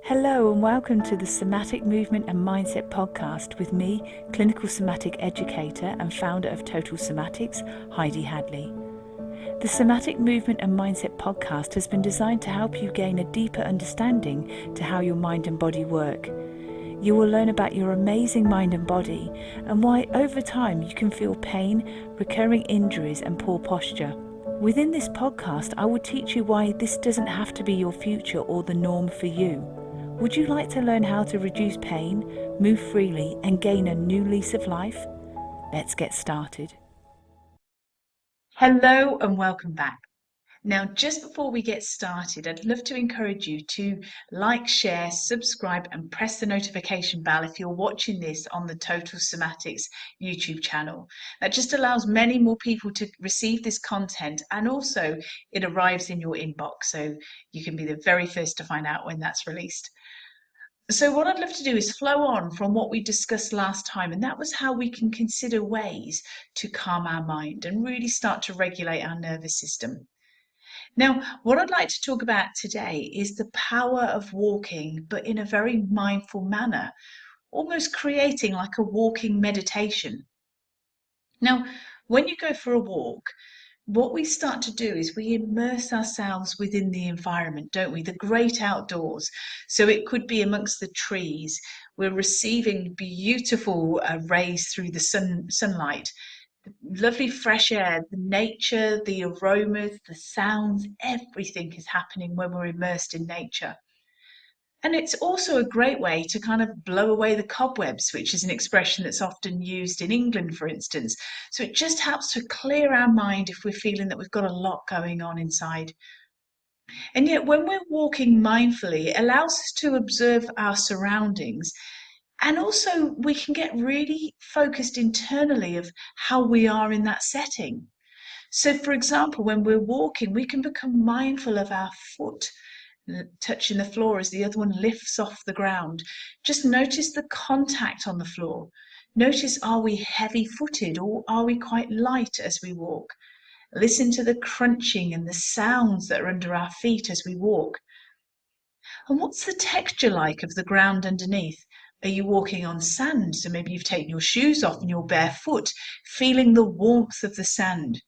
Hello and welcome to the Somatic Movement and Mindset podcast with me, clinical somatic educator and founder of Total Somatics, Heidi Hadley. The Somatic Movement and Mindset podcast has been designed to help you gain a deeper understanding to how your mind and body work. You will learn about your amazing mind and body and why over time you can feel pain, recurring injuries and poor posture. Within this podcast, I will teach you why this doesn't have to be your future or the norm for you. Would you like to learn how to reduce pain, move freely, and gain a new lease of life? Let's get started. Hello and welcome back. Now, just before we get started, I'd love to encourage you to like, share, subscribe, and press the notification bell if you're watching this on the Total Somatics YouTube channel. That just allows many more people to receive this content, and also it arrives in your inbox, so you can be the very first to find out when that's released. So what I'd love to do is flow on from what we discussed last time, and that was how we can consider ways to calm our mind and really start to regulate our nervous system. Now, what I'd like to talk about today is the power of walking, but in a very mindful manner, almost creating like a walking meditation. Now, when you go for a walk, what we start to do is we immerse ourselves within the environment, don't we? The great outdoors. So it could be amongst the trees. We're receiving beautiful rays through the sunlight, lovely fresh air, the nature, the aromas, the sounds, everything is happening when we're immersed in nature. And it's also a great way to kind of blow away the cobwebs, which is an expression that's often used in England, for instance. So it just helps to clear our mind if we're feeling that we've got a lot going on inside. And yet, when we're walking mindfully, it allows us to observe our surroundings. And also, we can get really focused internally of how we are in that setting. So, for example, when we're walking, we can become mindful of our foot touching the floor as the other one lifts off the ground. Just notice the contact on the floor. Notice, are we heavy footed or are we quite light as we walk? Listen to the crunching and the sounds that are under our feet as we walk. And what's the texture like of the ground underneath? Are you walking on sand? So maybe you've taken your shoes off and you're barefoot, feeling the warmth of the sand.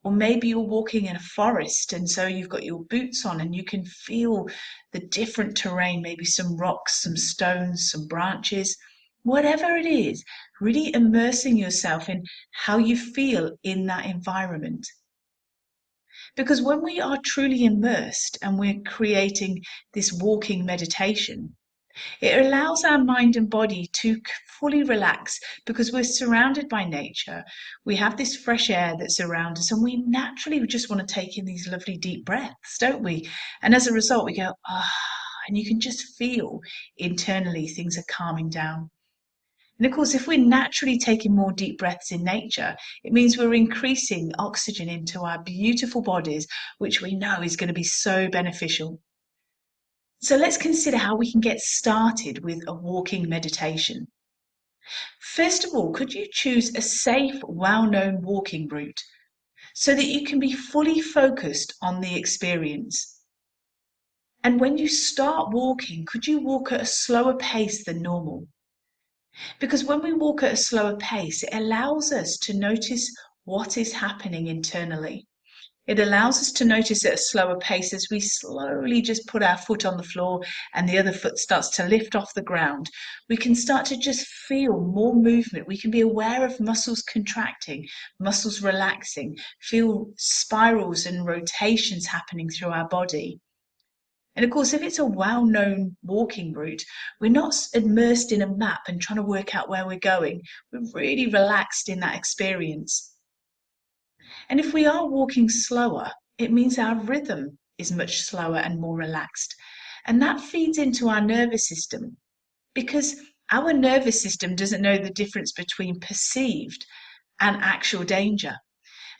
Or maybe you're walking in a forest and so you've got your boots on and you can feel the different terrain, maybe some rocks, some stones, some branches, whatever it is, really immersing yourself in how you feel in that environment. Because when we are truly immersed and we're creating this walking meditation, it allows our mind and body to fully relax because we're surrounded by nature. We have this fresh air that's around us, and we naturally just want to take in these lovely deep breaths, don't we? And as a result, we go, ah, and you can just feel internally things are calming down. And of course, if we're naturally taking more deep breaths in nature, it means we're increasing oxygen into our beautiful bodies, which we know is going to be so beneficial. So let's consider how we can get started with a walking meditation. First of all, could you choose a safe, well-known walking route so that you can be fully focused on the experience? And when you start walking, could you walk at a slower pace than normal? Because when we walk at a slower pace, it allows us to notice what is happening internally. It allows us to notice at a slower pace as we slowly just put our foot on the floor and the other foot starts to lift off the ground. We can start to just feel more movement. We can be aware of muscles contracting, muscles relaxing, feel spirals and rotations happening through our body. And of course, if it's a well-known walking route, we're not immersed in a map and trying to work out where we're going. We're really relaxed in that experience. And if we are walking slower, it means our rhythm is much slower and more relaxed. And that feeds into our nervous system because our nervous system doesn't know the difference between perceived and actual danger.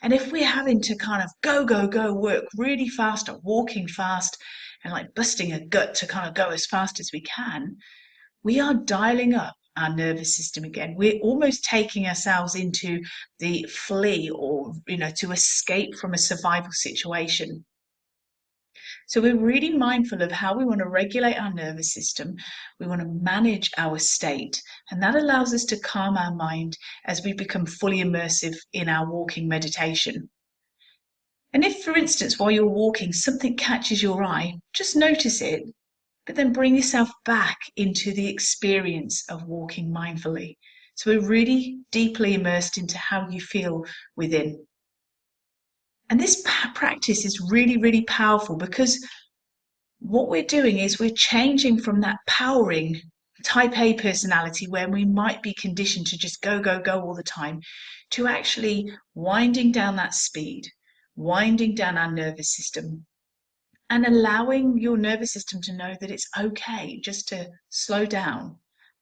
And if we're having to kind of go, go, go, work really fast or walking fast and like busting a gut to kind of go as fast as we can, we are dialing up our nervous system again. We're almost taking ourselves into the flee or, to escape from a survival situation. So we're really mindful of how we want to regulate our nervous system. We want to manage our state, and that allows us to calm our mind as we become fully immersive in our walking meditation. And if, for instance, while you're walking, something catches your eye, just notice it, but then bring yourself back into the experience of walking mindfully. So we're really deeply immersed into how you feel within. And this practice is really, really powerful because what we're doing is we're changing from that powering type A personality where we might be conditioned to just go, go, go all the time, to actually winding down that speed, winding down our nervous system, and allowing your nervous system to know that it's okay just to slow down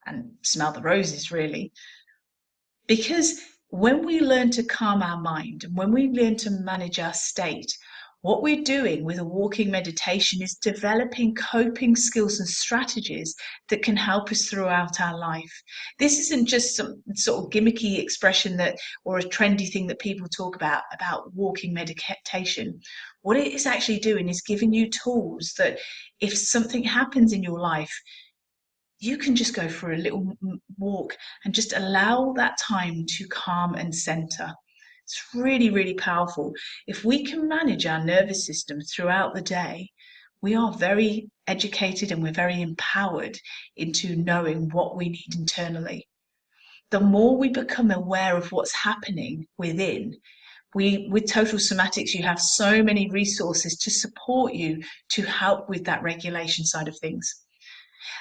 and smell the roses, really. Because when we learn to calm our mind and when we learn to manage our state, what we're doing with a walking meditation is developing coping skills and strategies that can help us throughout our life. This isn't just some sort of gimmicky expression that, or a trendy thing that people talk about walking meditation. What it is actually doing is giving you tools that if something happens in your life, you can just go for a little walk and just allow that time to calm and center. It's really, really powerful. If we can manage our nervous system throughout the day, we are very educated and we're very empowered into knowing what we need internally. The more we become aware of what's happening within, with Total Somatics, you have so many resources to support you to help with that regulation side of things.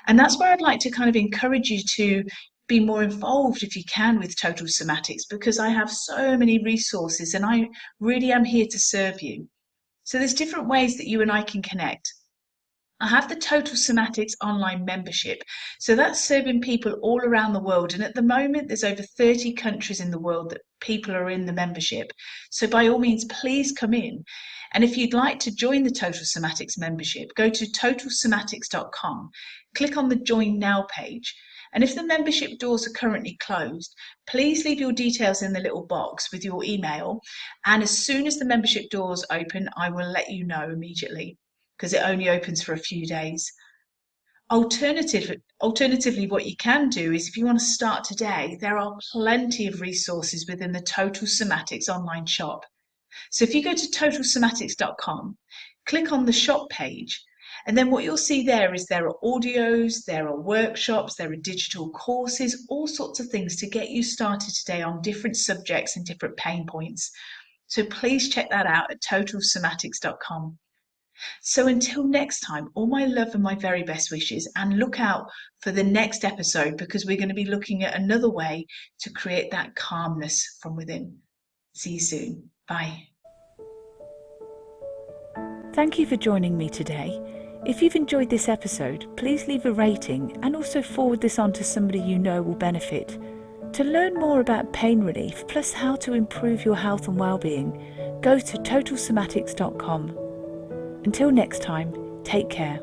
And that's where I'd like to kind of encourage you to be more involved if you can with Total Somatics, because I have so many resources and I really am here to serve you. So there's different ways that you and I can connect. I have the Total Somatics online membership. So that's serving people all around the world. And at the moment, there's over 30 countries in the world that people are in the membership. So by all means, please come in. And if you'd like to join the Total Somatics membership, go to totalsomatics.com, click on the Join Now page. And if the membership doors are currently closed, please leave your details in the little box with your email. And as soon as the membership doors open, I will let you know immediately, because it only opens for a few days. Alternatively, what you can do is if you want to start today, there are plenty of resources within the Total Somatics online shop. So if you go to totalsomatics.com, click on the shop page, and then what you'll see there is there are audios, there are workshops, there are digital courses, all sorts of things to get you started today on different subjects and different pain points. So please check that out at totalsomatics.com. So until next time, all my love and my very best wishes, and look out for the next episode because we're going to be looking at another way to create that calmness from within. See you soon. Bye. Thank you for joining me today. If you've enjoyed this episode, please leave a rating and also forward this on to somebody you know will benefit. To learn more about pain relief plus how to improve your health and well-being, go to totalsomatics.com. Until next time, take care.